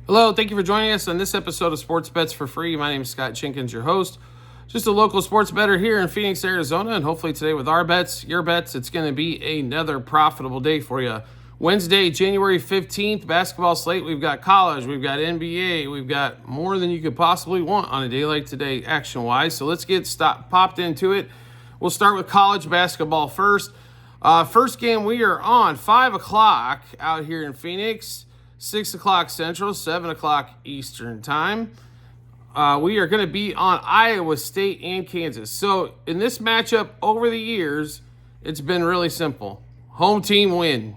Hello, thank you for joining us on this episode of Sports Bets for Free. My name is Scott Chinkins, your host. Just a local sports bettor here in Phoenix, Arizona, and hopefully today with our bets, your bets, it's going to be another profitable day for you. Wednesday, January 15th, basketball slate. We've got college, we've got NBA, we've got more than you could possibly want on a day like today action-wise. So let's get popped into it. We'll start with college basketball first. First game we are on 5 o'clock out here in Phoenix. 6 o'clock Central, 7 o'clock Eastern time. We are going to be on Iowa State and Kansas. So in this matchup over the years, it's been really simple. Home team win.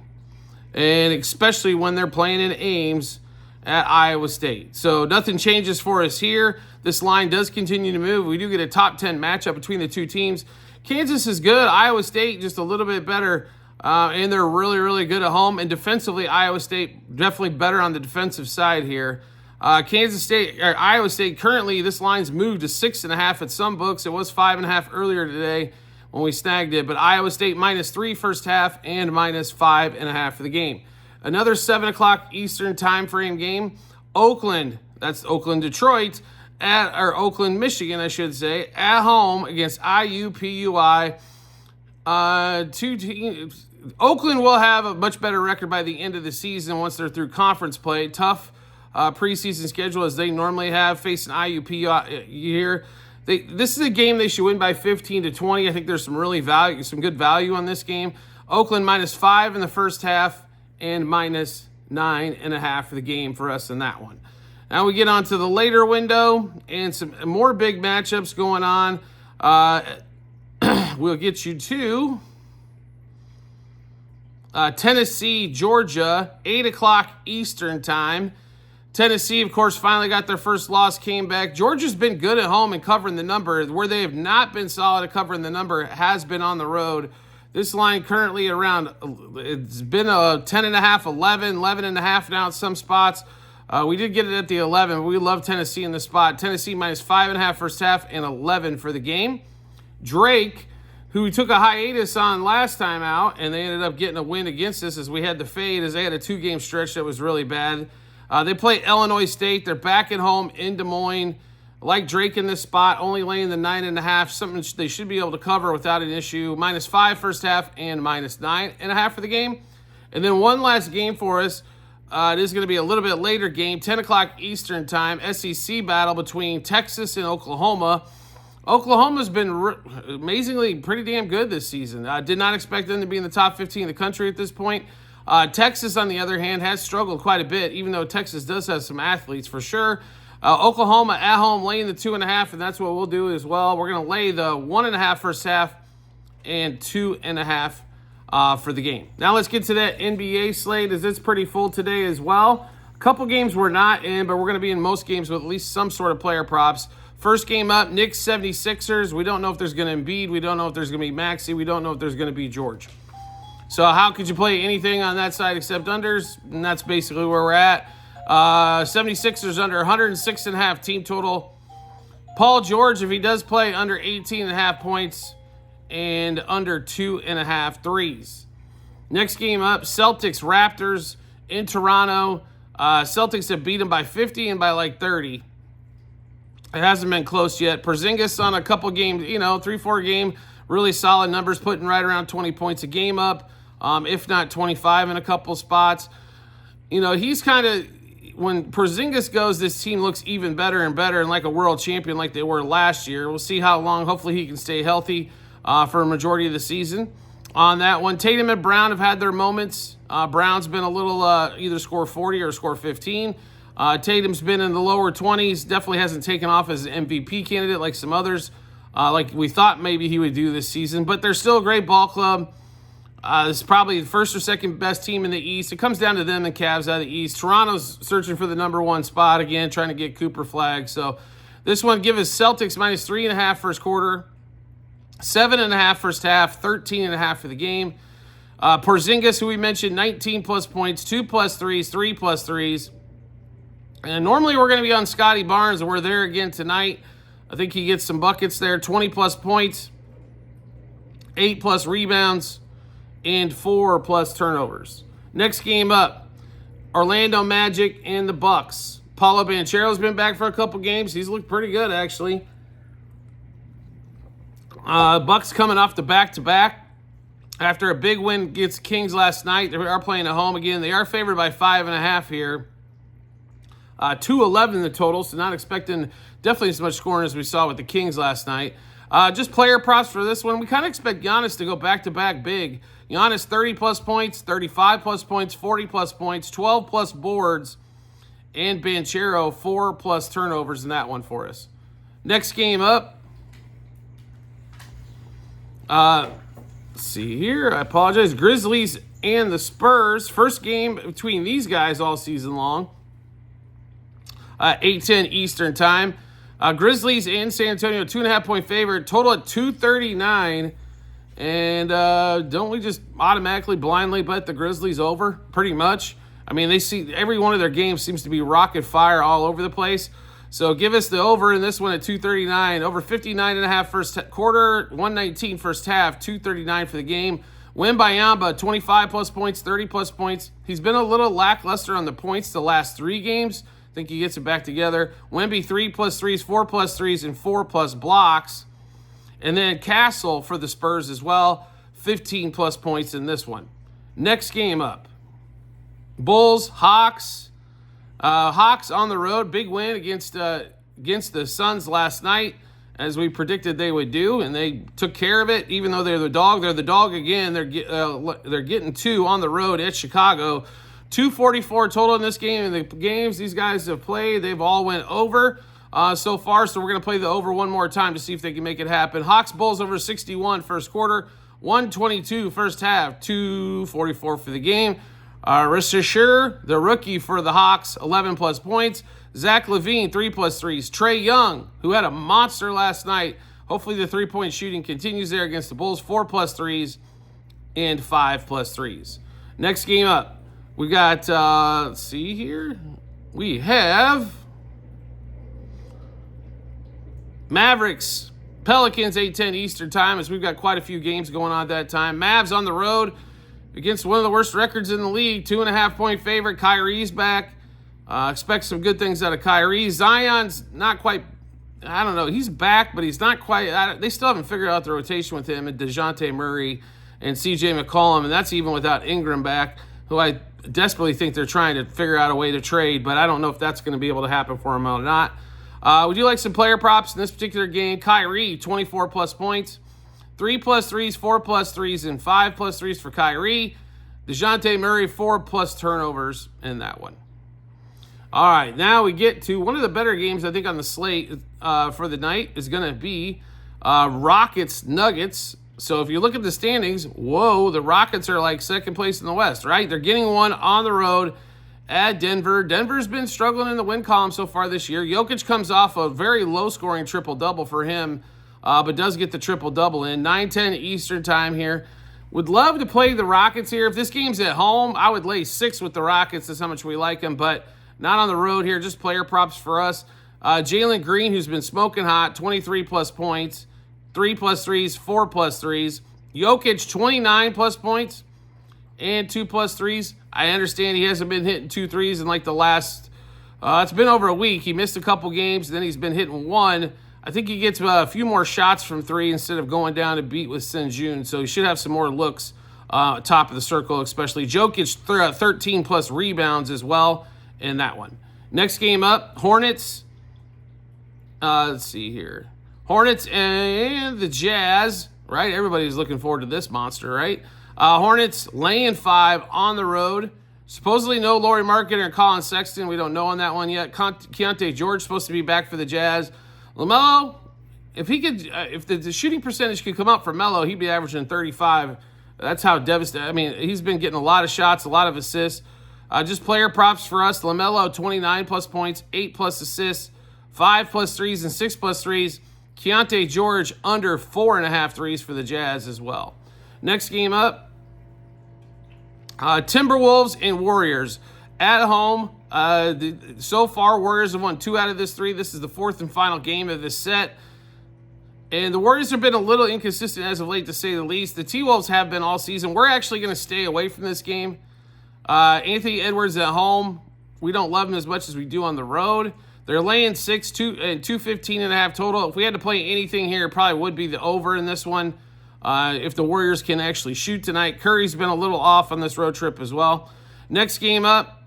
And especially when they're playing in Ames at Iowa State. So nothing changes for us here. This line does continue to move. We do get a top 10 matchup between the two teams. Kansas is good. Iowa State just a little bit better. And they're really, really good at home. And defensively, Iowa State definitely better on the defensive side here. Iowa State currently, this line's moved to 6.5 at some books. It was 5.5 earlier today when we snagged it. But Iowa State -3 first half and -5.5 for the game. Another 7 o'clock Eastern time frame game. Oakland, that's Oakland, Detroit, Oakland, Michigan, I should say, at home against IUPUI. Two teams. Oakland will have a much better record by the end of the season once they're through conference play. Tough preseason schedule as they normally have facing IUP here. This is a game they should win by 15 to 20. I think there's some good value on this game. Oakland -5 in the first half and -9.5 for the game for us in that one. Now we get on to the later window and some more big matchups going on. We'll get you to Tennessee, Georgia, 8 o'clock Eastern time. Tennessee, of course, finally got their first loss, came back. Georgia's been good at home and covering the number. Where they have not been solid at covering the number has been on the road. This line currently around, it's been a 10.5, 11.5 now at some spots. We did get it at the 11, but we love Tennessee in the spot. Tennessee -5.5 first half and 11 for the game. Drake, who we took a hiatus on last time out, and they ended up getting a win against us as we had to fade as they had a 2-game stretch that was really bad. They play Illinois State. They're back at home in Des Moines. I like Drake in this spot, only laying the 9.5, something they should be able to cover without an issue. -5 first half and -9.5 for the game. And then one last game for us. It is going to be a little bit later game, 10 o'clock Eastern time, SEC battle between Texas and Oklahoma. Oklahoma's been amazingly pretty damn good this season. I did not expect them to be in the top 15 in the country at this point. Texas, on the other hand, has struggled quite a bit, even though Texas does have some athletes for sure. Oklahoma at home laying the 2.5, and that's what we'll do as well. We're going to lay the 1.5 first half and 2.5 for the game. Now let's get to that NBA slate, as it's pretty full today as well. A couple games we're not in, but we're going to be in most games with at least some sort of player props. First game up, Knicks 76ers. We don't know if there's going to be Embiid. We don't know if there's going to be Maxey. We don't know if there's going to be George. So how could you play anything on that side except unders? And that's basically where we're at. 76ers under 106.5 team total. Paul George, if he does play, under 18.5 points and under 2.5 threes. Next game up, Celtics Raptors in Toronto. Celtics have beat them by 50 and by like 30. It hasn't been close yet. Porzingis on a couple games, 3-4 game, really solid numbers, putting right around 20 points a game up, if not 25 in a couple spots. He's kind of, when Porzingis goes, this team looks even better and better and like a world champion like they were last year. We'll see how long. Hopefully he can stay healthy for a majority of the season. On that one, Tatum and Brown have had their moments. Brown's been a little either score 40 or score 15. Tatum's been in the lower 20s, definitely hasn't taken off as an MVP candidate like some others, like we thought maybe he would do this season. But they're still a great ball club. This is probably the first or second best team in the East. It comes down to them and Cavs out of the East. Toronto's searching for the number 1 spot again, trying to get Cooper flagged. So this one, give us Celtics -3.5 first quarter, 7.5 first half, 13.5 for the game. Porzingis, who we mentioned, 19+ points, 2+ threes, 3+ threes. And normally we're going to be on Scotty Barnes, and we're there again tonight. I think he gets some buckets there, 20+ points, 8+ rebounds, and 4+ turnovers. Next game up, Orlando Magic and the Bucks. Paulo Banchero's been back for a couple games. He's looked pretty good, actually. Bucks coming off the back-to-back after a big win against Kings last night. They are playing at home again. They are favored by 5.5 here. 2-11 the total, so not expecting definitely as much scoring as we saw with the Kings last night. Just player props for this one. We kind of expect Giannis to go back-to-back big. Giannis 30-plus points, 35-plus points, 40-plus points, 12-plus boards, and Banchero 4-plus turnovers in that one for us. Next game up. Let's see here. I apologize. Grizzlies and the Spurs. First game between these guys all season long. 8:10 Eastern time. Grizzlies and San Antonio, 2.5-point favorite. Total at 239. And don't we just automatically blindly bet the Grizzlies over? Pretty much. I mean, they see every one of their games seems to be rocket fire all over the place. So give us the over in this one at 239. Over 59.5 first quarter, 119 first half, 239 for the game. Wembanyama, 25-plus points, 30-plus points. He's been a little lackluster on the points the last 3 games. I think he gets it back together. Wemby, 3-plus threes, 4-plus threes, and 4-plus blocks. And then Castle for the Spurs as well, 15-plus points in this one. Next game up. Bulls, Hawks. Hawks on the road, big win against the Suns last night, as we predicted they would do, and they took care of it. Even though they're the dog again. They're getting 2 on the road at Chicago. 244 total in this game, and the games these guys have played, they've all went over so far. So we're going to play the over one more time to see if they can make it happen. Hawks Bulls over 61 first quarter, 122 first half, 244 for the game. Risher, the rookie for the Hawks, 11-plus points. Zach LaVine, 3-plus threes. Trae Young, who had a monster last night. Hopefully the three-point shooting continues there against the Bulls. 4-plus threes and 5-plus threes. Next game up, we got, let's see here. We have Mavericks, Pelicans, 8:10 Eastern time, as we've got quite a few games going on at that time. Mavs on the road against one of the worst records in the league, 2.5-point favorite. Kyrie's back. Expect some good things out of Kyrie. Zion's not quite, I don't know, he's back, but he's not quite, they still haven't figured out the rotation with him and DeJounte Murray and CJ McCollum, and that's even without Ingram back, who I desperately think they're trying to figure out a way to trade, but I don't know if that's going to be able to happen for him or not. We do like some player props in this particular game. Kyrie, 24-plus points. 3-plus threes, 4-plus threes, and 5-plus threes for Kyrie. DeJounte Murray, 4-plus turnovers in that one. All right, now we get to one of the better games, I think, on the slate for the night is going to be Rockets-Nuggets. So if you look at the standings, whoa, the Rockets are like second place in the West, right? They're getting one on the road at Denver. Denver's been struggling in the win column so far this year. Jokic comes off a very low-scoring triple-double for him, but does get the triple-double in. 9:10 Eastern time here. Would love to play the Rockets here. If this game's at home, I would lay 6 with the Rockets. That's how much we like them, but not on the road here. Just player props for us. Jalen Green, who's been smoking hot, 23-plus points, 3-plus threes, 4-plus threes. Jokic, 29-plus points and 2-plus threes. I understand he hasn't been hitting 2 threes in like the last, it's been over a week. He missed a couple games, then he's been hitting 1. I think he gets a few more shots from 3 instead of going down to beat with Senjun. So he should have some more looks top of the circle, especially. Jokic, 13-plus rebounds as well in that one. Next game up, Hornets. Let's see here. Hornets and the Jazz, right? Everybody's looking forward to this monster, right? Hornets laying 5 on the road. Supposedly no Lauri Markkanen or Colin Sexton. We don't know on that one yet. Keontae George supposed to be back for the Jazz. LaMelo, if the shooting percentage could come up for Melo, he'd be averaging 35. That's how devastating. I mean, he's been getting a lot of shots, a lot of assists. Just player props for us. LaMelo, 29-plus points, 8-plus assists, 5-plus threes, and 6-plus threes. Keontae George under 4.5 threes for the Jazz as well. Next game up, Timberwolves and Warriors at home. So far, Warriors have won 2 out of this 3. This is the 4th and final game of this set. And the Warriors have been a little inconsistent as of late, to say the least. The T-Wolves have been all season. We're actually going to stay away from this game. Anthony Edwards at home, We don't love them as much as we do on the road. They're laying 215.5 total. If we had to play anything here, it probably would be the over in this one. If the Warriors can actually shoot tonight. Curry's been a little off on this road trip as well. Next game up,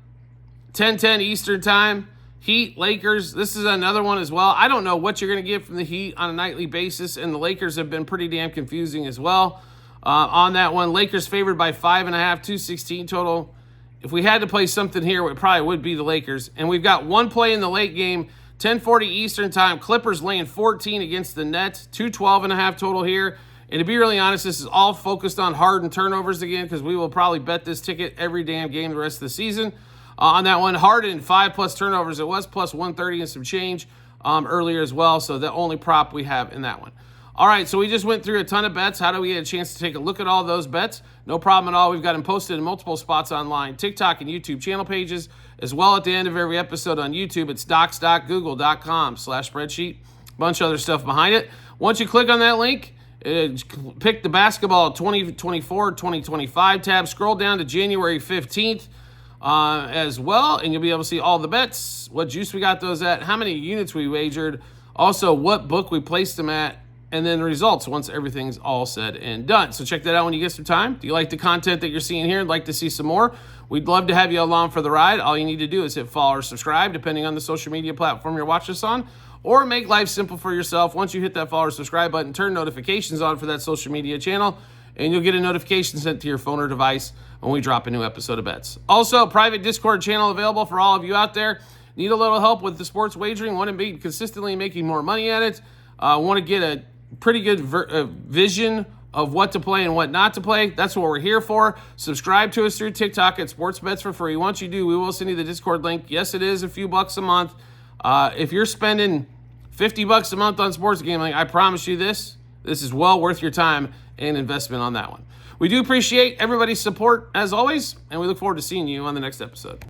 10:10 Eastern time. Heat, Lakers. This is another one as well. I don't know what you're going to get from the Heat on a nightly basis, and the Lakers have been pretty damn confusing as well. On that one, Lakers favored by 5.5, 216 total. If we had to play something here, it probably would be the Lakers. And we've got one play in the late game, 10:40 Eastern time. Clippers laying 14 against the Nets, 212.5 total here. And to be really honest, this is all focused on Harden turnovers again, because we will probably bet this ticket every damn game the rest of the season. On that one, Harden, 5+ turnovers. It was plus 130 and some change earlier as well. So the only prop we have in that one. All right, so we just went through a ton of bets. How do we get a chance to take a look at all those bets? No problem at all. We've got them posted in multiple spots online, TikTok and YouTube channel pages, as well at the end of every episode on YouTube. It's docs.google.com/spreadsheet. Bunch of other stuff behind it. Once you click on that link, pick the basketball 2024-2025 tab. Scroll down to January 15th as well, and you'll be able to see all the bets, what juice we got those at, how many units we wagered, also what book we placed them at, and then the results once everything's all said and done. So check that out when you get some time. Do you like the content that you're seeing here and like to see some more? We'd love to have you along for the ride. All you need to do is hit follow or subscribe, depending on the social media platform you're watching us on, or make life simple for yourself. Once you hit that follow or subscribe button, turn notifications on for that social media channel, and you'll get a notification sent to your phone or device when we drop a new episode of Bets. Also, private Discord channel available for all of you out there. Need a little help with the sports wagering? Want to be consistently making more money at it? Want to get a pretty good vision of what to play and what not to play? That's what we're here for. Subscribe to us through TikTok at Sports Bets for free. Once you do, we will send you the Discord link. Yes, it is a few bucks a month. If you're spending $50 a month on sports gambling, I promise you this is well worth your time and investment on that one. We do appreciate everybody's support as always, and we look forward to seeing you on the next episode.